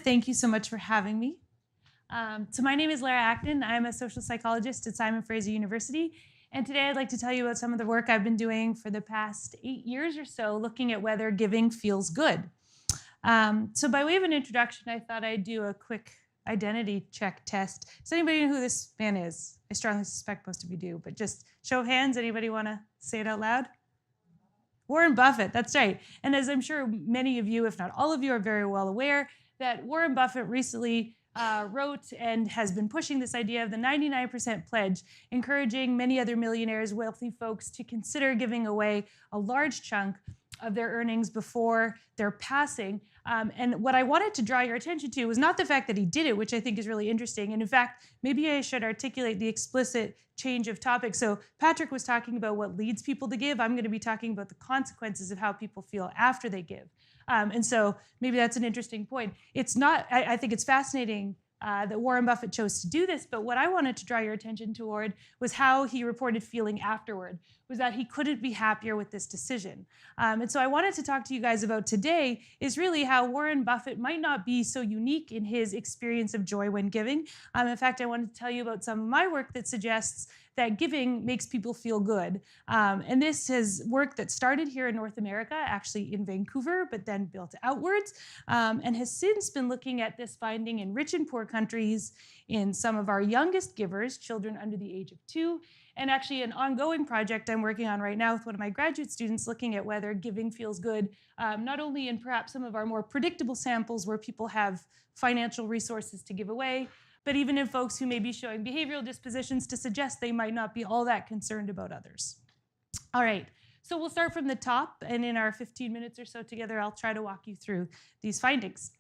Thank you so much for having me. So my name is Lara Aknin. I'm a social psychologist at Simon Fraser University. And today I'd like to tell you about some of the work I've been doing for the past 8 years or so, looking at whether giving feels good. So by way of an introduction, I thought I'd do a quick identity check test. Does anybody know who this man is? I strongly suspect most of you do, but just show of hands, anybody want to say it out loud? Warren Buffett, that's right. And as I'm sure many of you, if not all of you, are very well aware, that Warren Buffett recently wrote and has been pushing this idea of the 99% pledge, encouraging many other millionaires, wealthy folks to consider giving away a large chunk of their earnings before their passing. And what I wanted to draw your attention to was not the fact that he did it, which I think is really interesting. And in fact, maybe I should articulate the explicit change of topic. So Patrick was talking about what leads people to give. I'm going to be talking about the consequences of how people feel after they give. And so maybe that's an interesting point. It's not, I think it's fascinating that Warren Buffett chose to do this, but what I wanted to draw your attention toward was how he reported feeling afterward, was that he couldn't be happier with this decision. And so I wanted to talk to you guys about today is really how Warren Buffett might not be so unique in his experience of joy when giving. In fact, I wanted to tell you about some of my work that suggests that giving makes people feel good. And this is work that started here in North America, actually in Vancouver, but then built outwards, and has since been looking at this finding in rich and poor countries, in some of our youngest givers, children under the age of 2, and actually an ongoing project I'm working on right now with one of my graduate students looking at whether giving feels good, not only in perhaps some of our more predictable samples where people have financial resources to give away, but even in folks who may be showing behavioral dispositions to suggest they might not be all that concerned about others. All right, so we'll start from the top, and in our 15 minutes or so together, I'll try to walk you through these findings.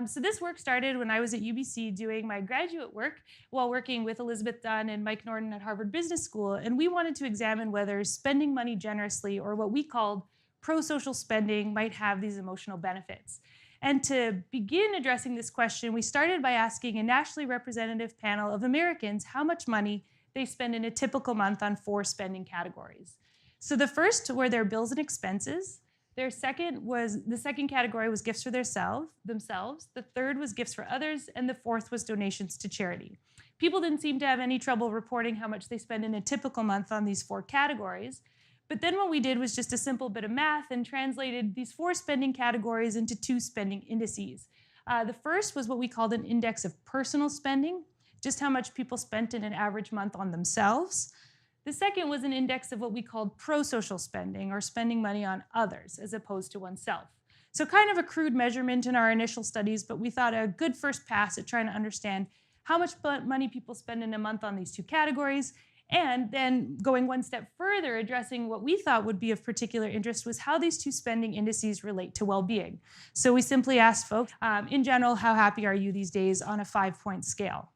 So this work started when I was at UBC doing my graduate work while working with Elizabeth Dunn and Mike Norton at Harvard Business School, and we wanted to examine whether spending money generously, or what we called pro-social spending, might have these emotional benefits. And to begin addressing this question, we started by asking a nationally representative panel of Americans how much money they spend in a typical month on 4 spending categories. So the first were their bills and expenses. The second category was gifts for themselves. The third was gifts for others, and the fourth was donations to charity. People didn't seem to have any trouble reporting how much they spend in a typical month on these 4 categories. But then what we did was just a simple bit of math and translated these 4 spending categories into 2 spending indices. The first was what we called an index of personal spending, just how much people spent in an average month on themselves. The second was an index of what we called pro-social spending, or spending money on others as opposed to oneself. So kind of a crude measurement in our initial studies, but we thought a good first pass at trying to understand how much money people spend in a month on these 2 categories. And then going one step further, addressing what we thought would be of particular interest was how these 2 spending indices relate to well-being. So we simply asked folks, in general, how happy are you these days on a 5-point scale?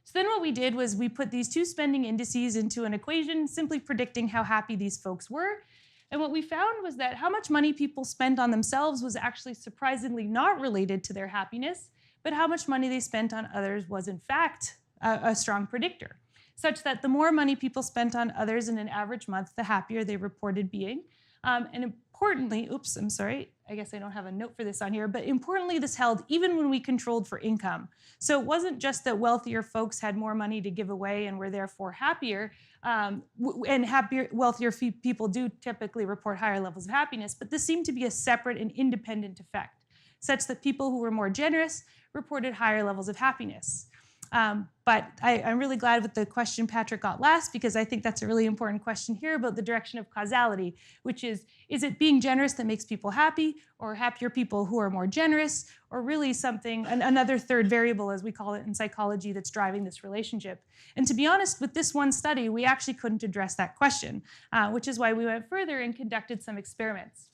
So then what we did was we put these 2 spending indices into an equation, simply predicting how happy these folks were. And what we found was that how much money people spent on themselves was actually surprisingly not related to their happiness, but how much money they spent on others was in fact a strong predictor, such that the more money people spent on others in an average month, the happier they reported being. And importantly, oops, I'm sorry, I guess I don't have a note for this on here, but importantly, this held even when we controlled for income. So it wasn't just that wealthier folks had more money to give away and were therefore happier, wealthier people do typically report higher levels of happiness, but this seemed to be a separate and independent effect, such that people who were more generous reported higher levels of happiness. But I'm really glad with the question Patrick got last, because I think that's a really important question here about the direction of causality, which is it being generous that makes people happy, or happier people who are more generous, or really something, another third variable, as we call it in psychology, that's driving this relationship? And to be honest, with this one study, we actually couldn't address that question, which is why we went further and conducted some experiments.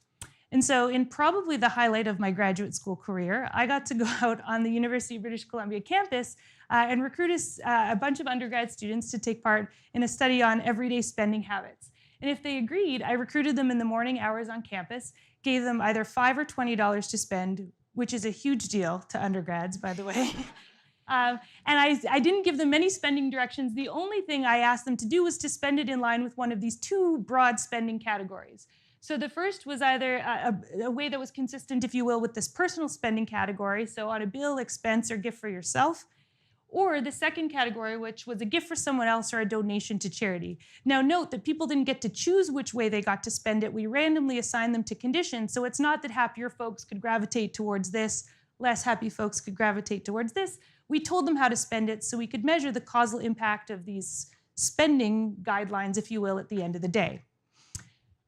And so in probably the highlight of my graduate school career, I got to go out on the University of British Columbia campus and recruit a bunch of undergrad students to take part in a study on everyday spending habits. And if they agreed, I recruited them in the morning hours on campus, gave them either $5 or $20 to spend, which is a huge deal to undergrads, by the way. And I didn't give them many spending directions. The only thing I asked them to do was to spend it in line with one of these 2 broad spending categories. So the first was either a way that was consistent, if you will, with this personal spending category, so on a bill, expense, or gift for yourself, or the second category, which was a gift for someone else or a donation to charity. Now note that people didn't get to choose which way they got to spend it. We randomly assigned them to conditions, so it's not that happier folks could gravitate towards this, less happy folks could gravitate towards this. We told them how to spend it so we could measure the causal impact of these spending guidelines, if you will, at the end of the day.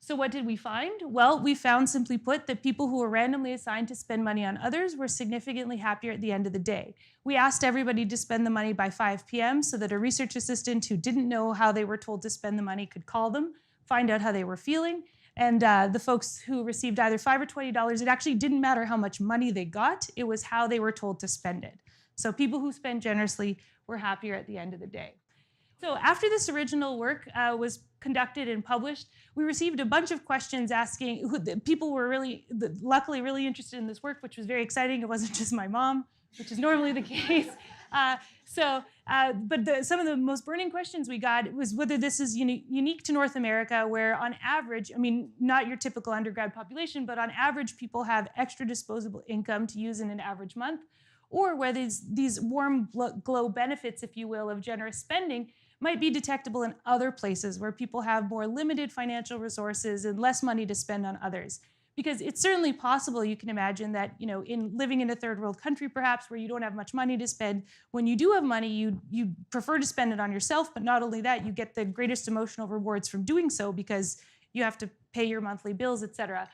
So what did we find? Well, we found, simply put, that people who were randomly assigned to spend money on others were significantly happier at the end of the day. We asked everybody to spend the money by 5 p.m. so that a research assistant who didn't know how they were told to spend the money could call them, find out how they were feeling. And the folks who received either $5 or $20, it actually didn't matter how much money they got, it was how they were told to spend it. So people who spend generously were happier at the end of the day. So after this original work was conducted and published, we received a bunch of questions asking, people were luckily really interested in this work, which was very exciting. It wasn't just my mom, which is normally the case. But some of the most burning questions we got was whether this is unique to North America, where on average, I mean, not your typical undergrad population, but on average, people have extra disposable income to use in an average month, or whether these warm glow benefits, if you will, of generous spending might be detectable in other places where people have more limited financial resources and less money to spend on others. Because it's certainly possible, you can imagine, that in living in a third world country perhaps where you don't have much money to spend, when you do have money, you prefer to spend it on yourself, but not only that, you get the greatest emotional rewards from doing so because you have to pay your monthly bills, etc.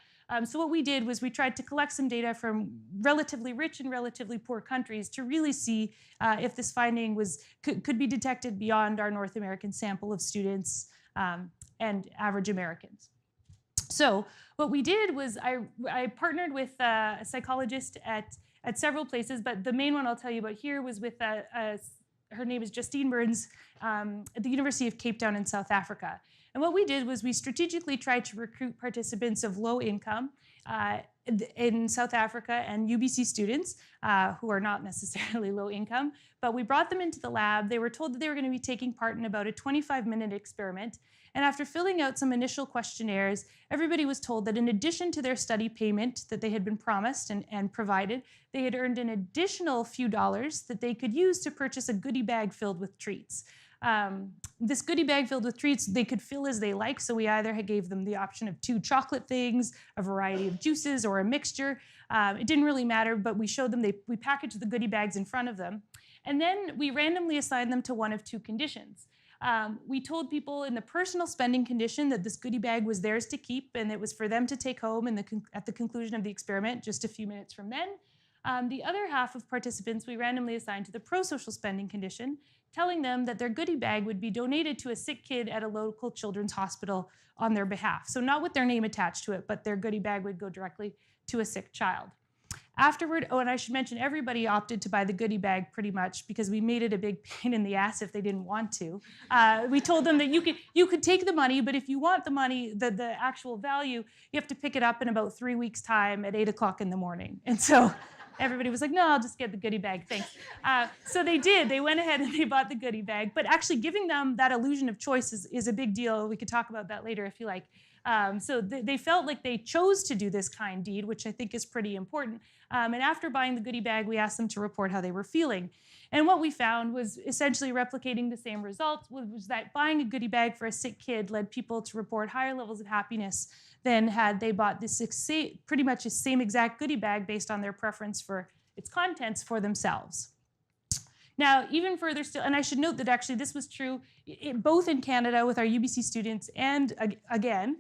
So what we did was we tried to collect some data from relatively rich and relatively poor countries to really see if this finding could be detected beyond our North American sample of students and average Americans. So what we did was I partnered with a psychologist at several places, but the main one I'll tell you about here was with her name is Justine Burns at the University of Cape Town in South Africa. And what we did was we strategically tried to recruit participants of low income in South Africa and UBC students who are not necessarily low income, but we brought them into the lab. They were told that they were going to be taking part in about a 25-minute experiment. And after filling out some initial questionnaires, everybody was told that in addition to their study payment that they had been promised and provided, they had earned an additional few dollars that they could use to purchase a goodie bag filled with treats. This goodie bag filled with treats they could fill as they like, so we either gave them the option of 2 chocolate things, a variety of juices, or a mixture. It didn't really matter, but we showed them, we packaged the goodie bags in front of them, and then we randomly assigned them to one of 2 conditions. We told people in the personal spending condition that this goodie bag was theirs to keep and it was for them to take home at the conclusion of the experiment just a few minutes from then. The other half of participants we randomly assigned to the pro-social spending condition, telling them that their goodie bag would be donated to a sick kid at a local children's hospital on their behalf. So not with their name attached to it, but their goodie bag would go directly to a sick child. Afterward, and I should mention, everybody opted to buy the goodie bag pretty much because we made it a big pain in the ass if they didn't want to. We told them that you could take the money, but if you want the money, the actual value, you have to pick it up in about 3 weeks' time at 8 o'clock in the morning. And so everybody was like, no, I'll just get the goodie bag, thanks. So they did. They went ahead and they bought the goodie bag. But actually giving them that illusion of choice is a big deal. We could talk about that later if you like. So they felt like they chose to do this kind deed, which I think is pretty important. And after buying the goodie bag, we asked them to report how they were feeling. And what we found was essentially replicating the same results, was that buying a goodie bag for a sick kid led people to report higher levels of happiness than had they bought this pretty much the same exact goodie bag based on their preference for its contents for themselves. Now, even further still, and I should note that actually this was true both in Canada with our UBC students and again,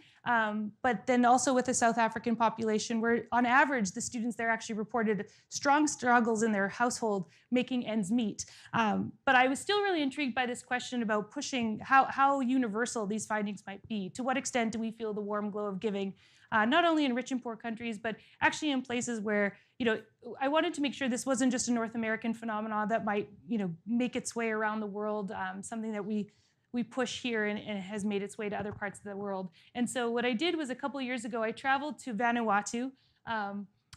but then also with the South African population where on average the students there actually reported strong struggles in their household making ends meet. But I was still really intrigued by this question about pushing how universal these findings might be. To what extent do we feel the warm glow of giving, not only in rich and poor countries, but actually in places where, I wanted to make sure this wasn't just a North American phenomenon that might, make its way around the world, something that we push here and has made its way to other parts of the world. And so what I did was a couple years ago, I traveled to Vanuatu,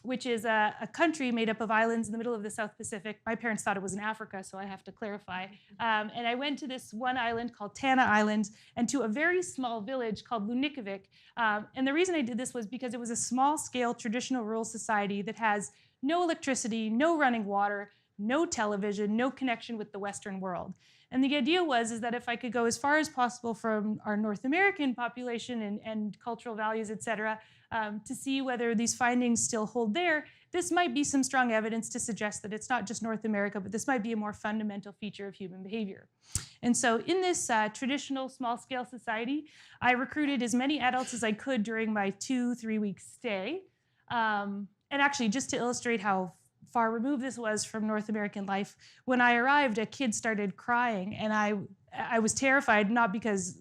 which is a country made up of islands in the middle of the South Pacific. My parents thought it was in Africa, so I have to clarify. And I went to this one island called Tana Island and to a very small village called Lunikavik. And the reason I did this was because it was a small-scale traditional rural society that has no electricity, no running water, no television, no connection with the Western world. And the idea was that if I could go as far as possible from our North American population and cultural values, et cetera, to see whether these findings still hold there, this might be some strong evidence to suggest that it's not just North America, but this might be a more fundamental feature of human behavior. And so in this traditional small-scale society, I recruited as many adults as I could during my 2-3 week stay. And actually, just to illustrate how far removed this was from North American life, when I arrived, a kid started crying, and I was terrified, not because,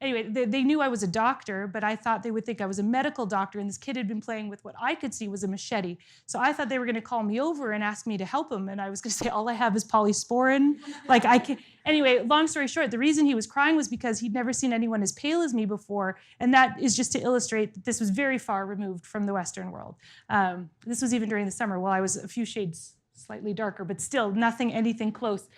they knew I was a doctor, but I thought they would think I was a medical doctor, and this kid had been playing with what I could see was a machete. So I thought they were going to call me over and ask me to help him, and I was going to say, all I have is polysporin. Like, I can't. Anyway, long story short, the reason he was crying was because he'd never seen anyone as pale as me before, and that is just to illustrate that this was very far removed from the Western world. This was even during the summer, while I was a few shades slightly darker, but still anything close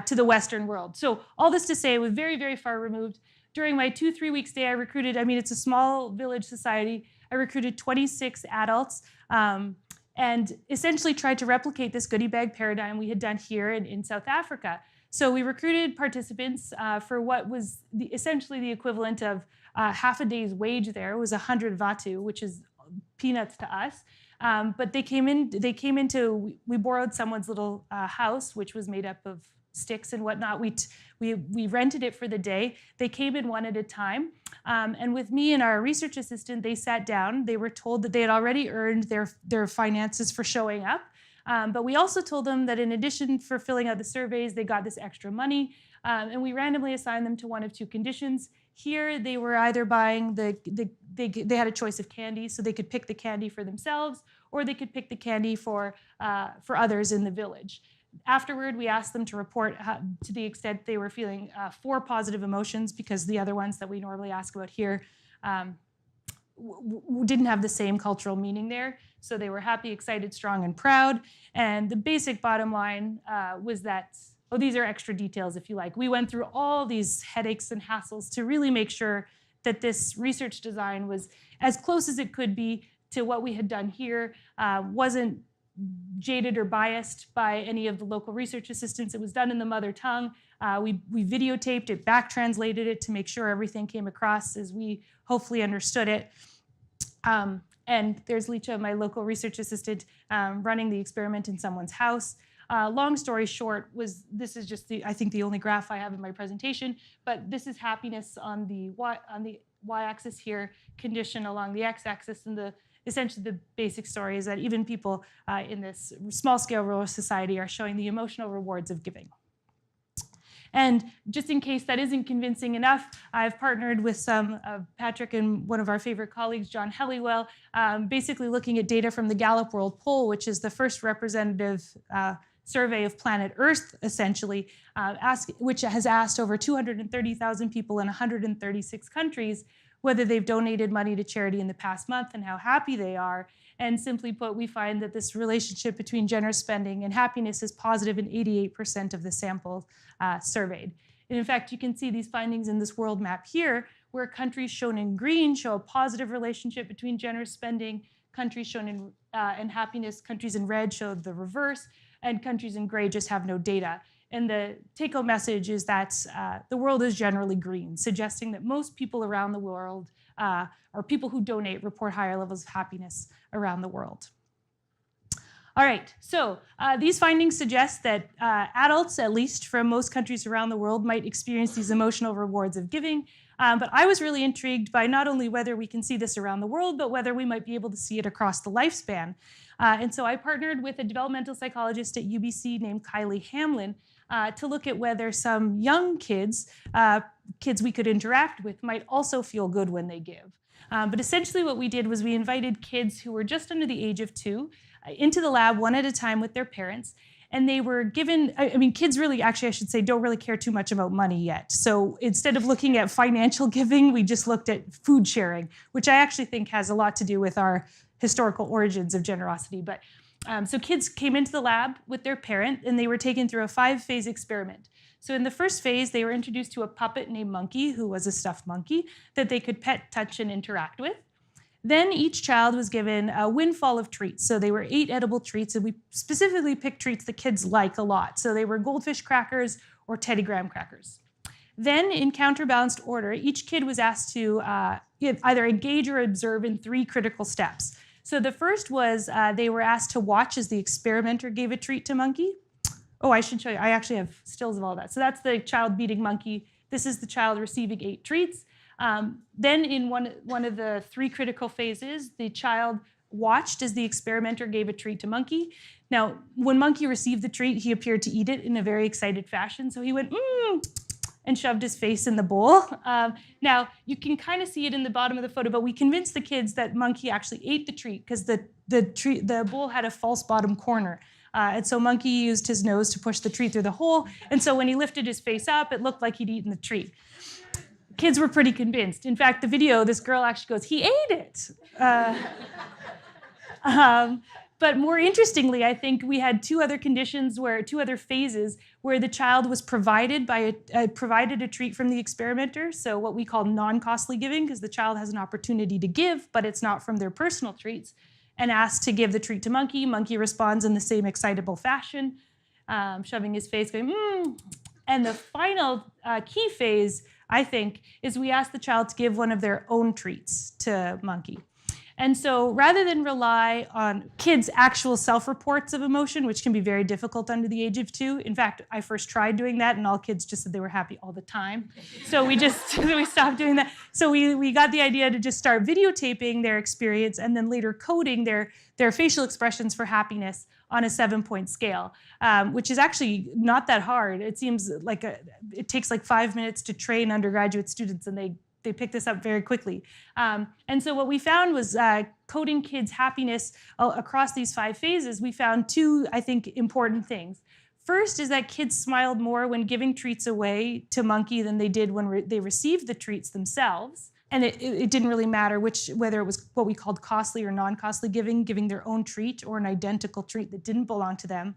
to the Western world. So all this to say, it was very, very far removed. During my 2-3 week stay, I recruited, it's a small village society. I recruited 26 adults and essentially tried to replicate this goodie bag paradigm we had done here in South Africa. So we recruited participants for what was essentially the equivalent of half a day's wage there. It was 100 vatu, which is peanuts to us. But we borrowed someone's little house, which was made up of sticks and whatnot. We rented it for the day. They came in one at a time. And with me and our research assistant, they sat down. They were told that they had already earned their finances for showing up. But we also told them that in addition for filling out the surveys, they got this extra money. And we randomly assigned them to one of two conditions. Here, they were either buying they had a choice of candy, so they could pick the candy for themselves, or they could pick the candy for others in the village. Afterward, we asked them to report to the extent they were feeling 4 positive emotions, because the other ones that we normally ask about here didn't have the same cultural meaning there. So they were happy, excited, strong, and proud. And the basic bottom line was that, these are extra details if you like. We went through all these headaches and hassles to really make sure that this research design was as close as it could be to what we had done here, wasn't jaded or biased by any of the local research assistants. It was done in the mother tongue. We videotaped it, back translated it to make sure everything came across as we hopefully understood it. And there's Licha, my local research assistant, running the experiment in someone's house. Long story short, this is just I think the only graph I have in my presentation, but this is happiness on the y-axis here, condition along the x-axis, and essentially the basic story is that even people in this small-scale rural society are showing the emotional rewards of giving. And just in case that isn't convincing enough, I've partnered with some Patrick and one of our favorite colleagues, John Helliwell, basically looking at data from the Gallup World Poll, which is the first representative survey of planet Earth, essentially, which has asked over 230,000 people in 136 countries whether they've donated money to charity in the past month and how happy they are. And simply put, we find that this relationship between generous spending and happiness is positive in 88% of the sample surveyed. And in fact, you can see these findings in this world map here, where countries shown in green show a positive relationship between generous spending, countries shown in happiness, countries in red show the reverse, and countries in gray just have no data. And the take-home message is that the world is generally green, suggesting that most people around the world, or people who donate, report higher levels of happiness around the world. All right, so these findings suggest that adults, at least from most countries around the world, might experience these emotional rewards of giving. But I was really intrigued by not only whether we can see this around the world, but whether we might be able to see it across the lifespan. And so I partnered with a developmental psychologist at UBC named Kylie Hamlin to look at whether some young kids we could interact with, might also feel good when they give. But essentially what we did was we invited kids who were just under the age of 2 into the lab one at a time with their parents. And they were given, kids really, actually I should say, don't really care too much about money yet. So instead of looking at financial giving, we just looked at food sharing, which I actually think has a lot to do with our historical origins of generosity. But so kids came into the lab with their parent, and they were taken through a 5-phase experiment. So in the first phase, they were introduced to a puppet named Monkey, who was a stuffed monkey, that they could pet, touch, and interact with. Then each child was given a windfall of treats. So they were 8 edible treats, and we specifically picked treats the kids like a lot. So they were goldfish crackers or Teddy Graham crackers. Then, in counterbalanced order, each kid was asked to either engage or observe in 3 critical steps. So the first was they were asked to watch as the experimenter gave a treat to Monkey. Oh, I should show you. I actually have stills of all that. So that's the child beating Monkey. This is the child receiving 8 treats. Then in one of the 3 critical phases, the child watched as the experimenter gave a treat to Monkey. Now, when Monkey received the treat, he appeared to eat it in a very excited fashion. So he went, and shoved his face in the bowl. Now, you can kind of see it in the bottom of the photo, but we convinced the kids that Monkey actually ate the treat because the bowl had a false bottom corner. And so Monkey used his nose to push the treat through the hole. And so when he lifted his face up, it looked like he'd eaten the treat. Kids were pretty convinced. In fact, the video, this girl actually goes, "He ate it." But more interestingly, I think we had 2 other phases where the child was provided a treat from the experimenter, so what we call non-costly giving, because the child has an opportunity to give, but it's not from their personal treats, and asked to give the treat to Monkey. Monkey responds in the same excitable fashion, shoving his face, going, And the final key phase, I think, is we ask the child to give one of their own treats to Monkey. And so rather than rely on kids' actual self-reports of emotion, which can be very difficult under the age of 2. In fact, I first tried doing that, and all kids just said they were happy all the time. So we stopped doing that. So we got the idea to just start videotaping their experience and then later coding their facial expressions for happiness on a 7-point scale, which is actually not that hard. It seems like it takes like 5 minutes to train undergraduate students, and they pick this up very quickly. And so what we found was coding kids' happiness across these 5 phases, we found 2, I think, important things. First is that kids smiled more when giving treats away to Monkey than they did when they received the treats themselves. And it didn't really matter whether it was what we called costly or non-costly giving their own treat or an identical treat that didn't belong to them.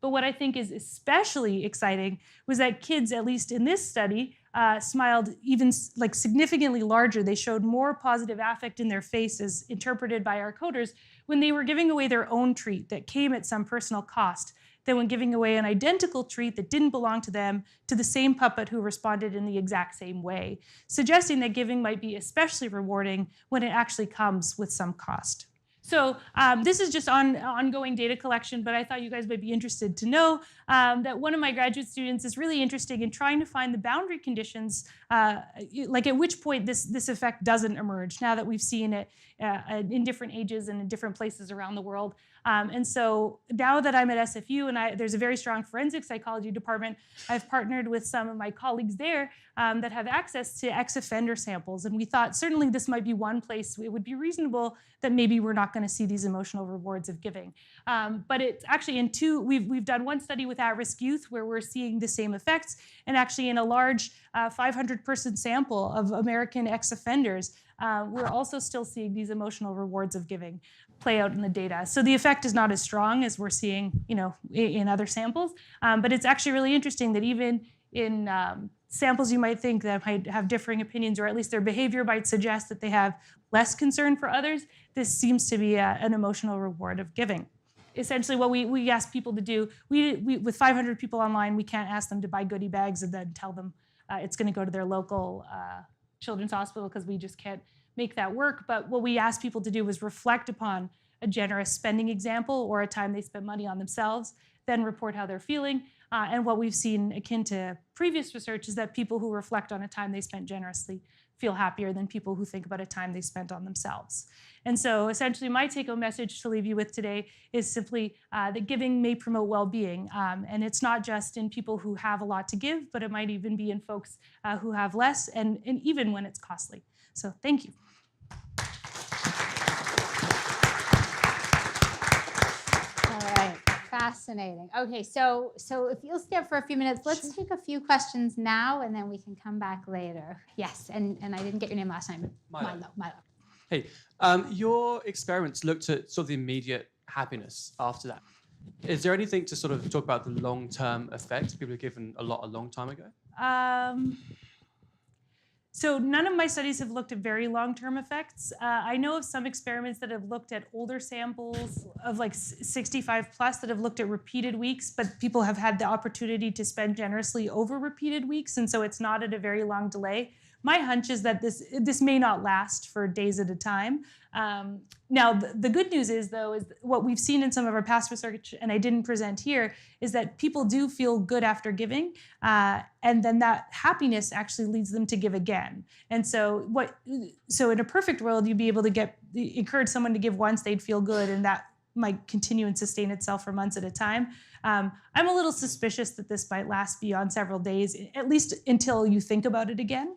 But what I think is especially exciting was that kids, at least in this study, smiled even like significantly larger. They showed more positive affect in their faces, interpreted by our coders, when they were giving away their own treat that came at some personal cost than when giving away an identical treat that didn't belong to them to the same puppet who responded in the exact same way, suggesting that giving might be especially rewarding when it actually comes with some cost. So this is just ongoing data collection, but I thought you guys might be interested to know that one of my graduate students is really interested in trying to find the boundary conditions, like at which point this effect doesn't emerge, now that we've seen it in different ages and in different places around the world. And so now that I'm at SFU and there's a very strong forensic psychology department, I've partnered with some of my colleagues there that have access to ex-offender samples. And we thought certainly this might be one place it would be reasonable that maybe we're not going to see these emotional rewards of giving. But it's actually in 2, we've done one study with at-risk youth where we're seeing the same effects. And actually in a large 500-person sample of American ex-offenders, we're also still seeing these emotional rewards of giving play out in the data. So the effect is not as strong as we're seeing, in other samples, but it's actually really interesting that even in samples you might think that might have differing opinions, or at least their behavior might suggest that they have less concern for others, this seems to be an emotional reward of giving. Essentially what we ask people to do, with 500 people online, we can't ask them to buy goodie bags and then tell them it's going to go to their local children's hospital, because we just can't make that work. But what we asked people to do was reflect upon a generous spending example or a time they spent money on themselves, then report how they're feeling. And what we've seen akin to previous research is that people who reflect on a time they spent generously feel happier than people who think about a time they spent on themselves. And so essentially my take-home message to leave you with today is simply that giving may promote well-being. And it's not just in people who have a lot to give, but it might even be in folks who have less, and even when it's costly. So thank you. Fascinating. Okay, so if you'll stay up for a few minutes, let's take a few questions now, and then we can come back later. Yes, and I didn't get your name last time. Milo. Hey, your experiments looked at sort of the immediate happiness after that. Is there anything to sort of talk about the long-term effects people are given a long time ago? So none of my studies have looked at very long-term effects. I know of some experiments that have looked at older samples of like 65 plus that have looked at repeated weeks, but people have had the opportunity to spend generously over repeated weeks, and so it's not at a very long delay. My hunch is that this may not last for days at a time. Now, the good news is, though, is what we've seen in some of our past research, and I didn't present here, is that people do feel good after giving, and then that happiness actually leads them to give again. And so in a perfect world, you'd be able to encourage someone to give once, they'd feel good, and that might continue and sustain itself for months at a time. I'm a little suspicious that this might last beyond several days, at least until you think about it again.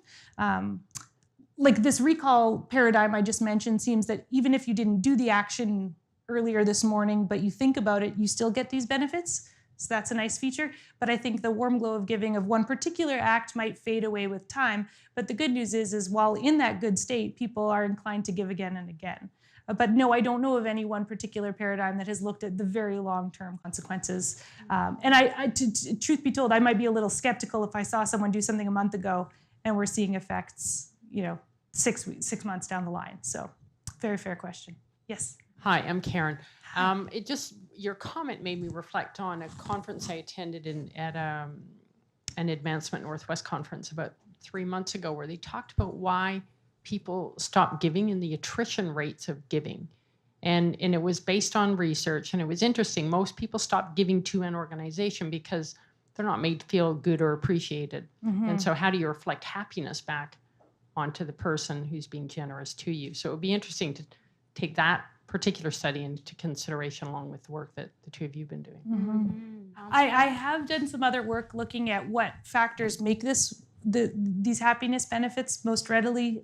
Like this recall paradigm I just mentioned seems that even if you didn't do the action earlier this morning, but you think about it, you still get these benefits. So that's a nice feature. But I think the warm glow of giving of one particular act might fade away with time. But the good news is while in that good state, people are inclined to give again and again. But no, I don't know of any one particular paradigm that has looked at the very long-term consequences. And truth be told, I might be a little skeptical if I saw someone do something a month ago and we're seeing effects, 6 months down the line. So, very fair question. Yes. Hi, I'm Karen. Your comment made me reflect on a conference I attended at an Advancement Northwest conference about 3 months ago, where they talked about why people stop giving and the attrition rates of giving. And it was based on research, and it was interesting. Most people stop giving to an organization because they're not made to feel good or appreciated. Mm-hmm. And so how do you reflect happiness back onto the person who's being generous to you? So it would be interesting to take that particular study into consideration along with the work that the two of you have been doing. Mm-hmm. I have done some other work looking at what factors make these happiness benefits most readily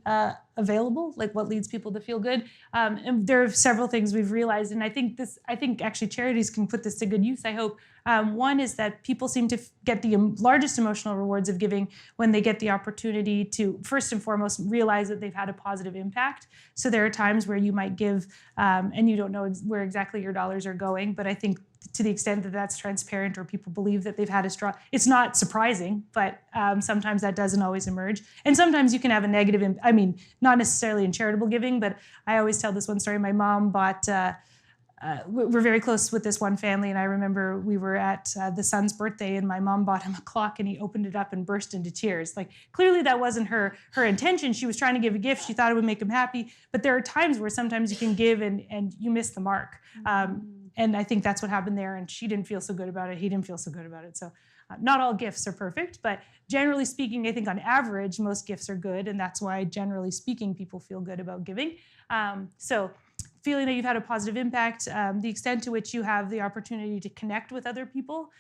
available, like what leads people to feel good. And there are several things we've realized, and I think actually charities can put this to good use, I hope. One is that people seem to get the largest emotional rewards of giving when they get the opportunity to, first and foremost, realize that they've had a positive impact. So there are times where you might give and you don't know where exactly your dollars are going, but I think to the extent that that's transparent or people believe that they've had a strong, it's not surprising, but sometimes that doesn't always emerge. And sometimes you can have a negative, not necessarily in charitable giving, but I always tell this one story. My mom bought, we're very close with this one family, and I remember we were at the son's birthday, and my mom bought him a clock, and he opened it up and burst into tears. Like, clearly that wasn't her intention. She was trying to give a gift. She thought it would make him happy. But there are times where sometimes you can give and you miss the mark. And I think that's what happened there, and she didn't feel so good about it. He didn't feel so good about it. So not all gifts are perfect, but generally speaking, I think on average, most gifts are good, and that's why, generally speaking, people feel good about giving. So feeling that you've had a positive impact, the extent to which you have the opportunity to connect with other people.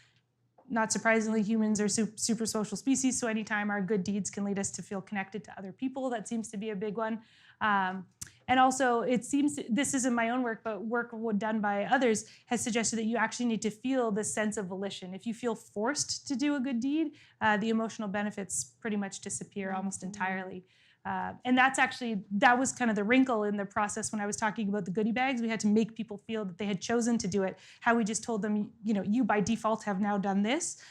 Not surprisingly, humans are super social species, so anytime our good deeds can lead us to feel connected to other people, that seems to be a big one. And also, it seems, this isn't my own work, but work done by others has suggested that you actually need to feel this sense of volition. If you feel forced to do a good deed, the emotional benefits pretty much disappear almost entirely. And that was kind of the wrinkle in the process when I was talking about the goodie bags. We had to make people feel that they had chosen to do it. How we just told them, you by default have now done this.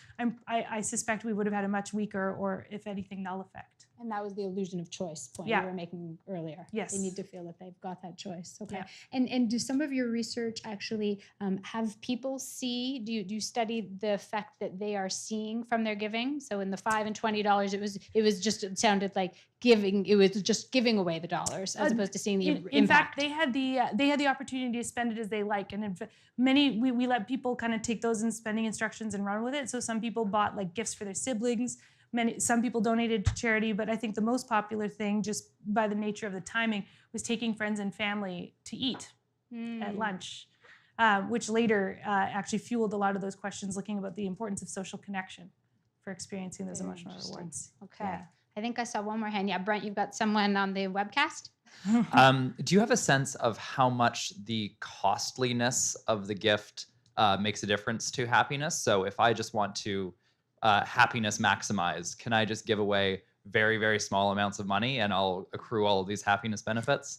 I suspect we would have had a much weaker, or if anything, null effect. And that was the illusion of choice point you were making earlier. Yes. They need to feel that they've got that choice. Okay. Yeah. And do some of your research actually have people see, do you study the effect that they are seeing from their giving? So in the $5 and $20, it sounded like giving, it was just giving away the dollars as opposed to seeing the impact. In fact, they had the opportunity to spend it as they like. And we let people kind of take those in spending instructions and run with it. So some people bought like gifts for their siblings. Some people donated to charity, but I think the most popular thing, just by the nature of the timing, was taking friends and family to eat at lunch, which later actually fueled a lot of those questions looking about the importance of social connection for experiencing those emotional rewards. Okay. Yeah. I think I saw one more hand. Yeah, Brent, you've got someone on the webcast? Do you have a sense of how much the costliness of the gift makes a difference to happiness? So if I just want to happiness maximize, can I just give away very, very small amounts of money and I'll accrue all of these happiness benefits?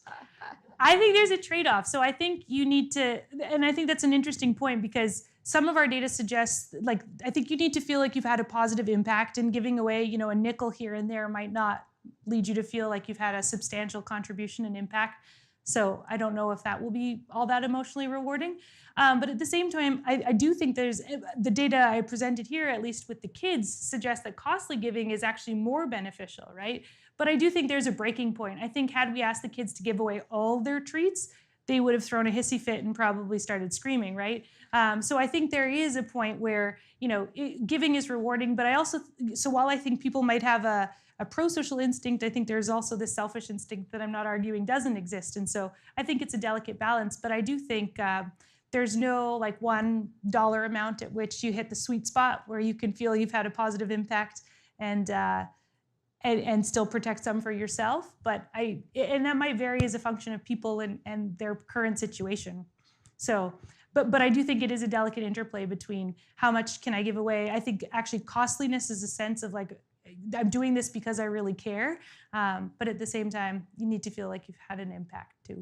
I think there's a trade-off. So I think you need to, and I think that's an interesting point because some of our data suggests, like, I think you need to feel like you've had a positive impact, and giving away, you know, a nickel here and there might not lead you to feel like you've had a substantial contribution and impact. So I don't know if that will be all that emotionally rewarding. But at the same time, I do think there's the data I presented here, at least with the kids, suggests that costly giving is actually more beneficial, right? But I do think there's a breaking point. I think had we asked the kids to give away all their treats, they would have thrown a hissy fit and probably started screaming, right? So I think there is a point where, you know, giving is rewarding, but I also, so while I think people might have a pro-social instinct, I think there's also this selfish instinct that I'm not arguing doesn't exist. And so I think it's a delicate balance, but I do think there's no like $1 amount at which you hit the sweet spot where you can feel you've had a positive impact and still protect some for yourself. But and that might vary as a function of people and their current situation. So, but I do think it is a delicate interplay between how much can I give away. I think actually costliness is a sense of like, I'm doing this because I really care. But at the same time, you need to feel like you've had an impact too.